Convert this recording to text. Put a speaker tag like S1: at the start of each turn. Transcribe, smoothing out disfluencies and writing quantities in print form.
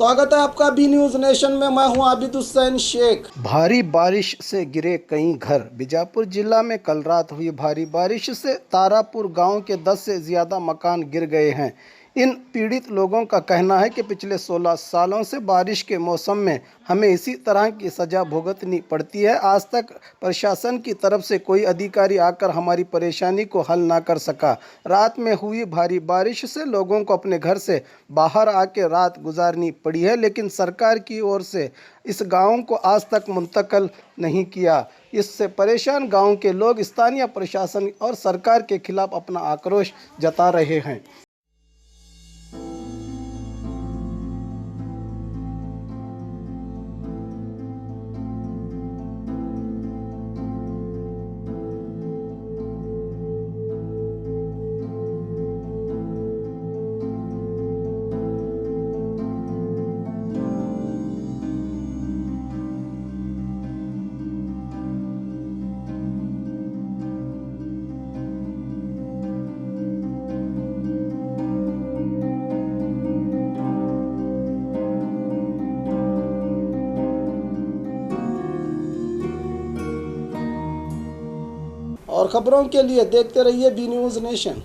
S1: स्वागत है आपका बी न्यूज नेशन में। मैं हूं आबिद हुसैन शेख। भारी बारिश से गिरे कई घर। बीजापुर जिला में कल रात हुई भारी बारिश से तारापुर गांव के 10 से ज़्यादा मकान गिर गए हैं। इन पीड़ित लोगों का कहना है कि पिछले 16 सालों से बारिश के मौसम में हमें इसी तरह की सज़ा भुगतनी पड़ती है। आज तक प्रशासन की तरफ से कोई अधिकारी आकर हमारी परेशानी को हल ना कर सका। रात में हुई भारी बारिश से लोगों को अपने घर से बाहर आके रात गुजारनी पड़ी है, लेकिन सरकार की ओर से इस गांव को आज तक मुंतकिल नहीं किया। इससे परेशान गांव के लोग स्थानीय प्रशासन और सरकार के खिलाफ अपना आक्रोश जता रहे हैं। और खबरों के लिए देखते रहिए बी न्यूज नेशन।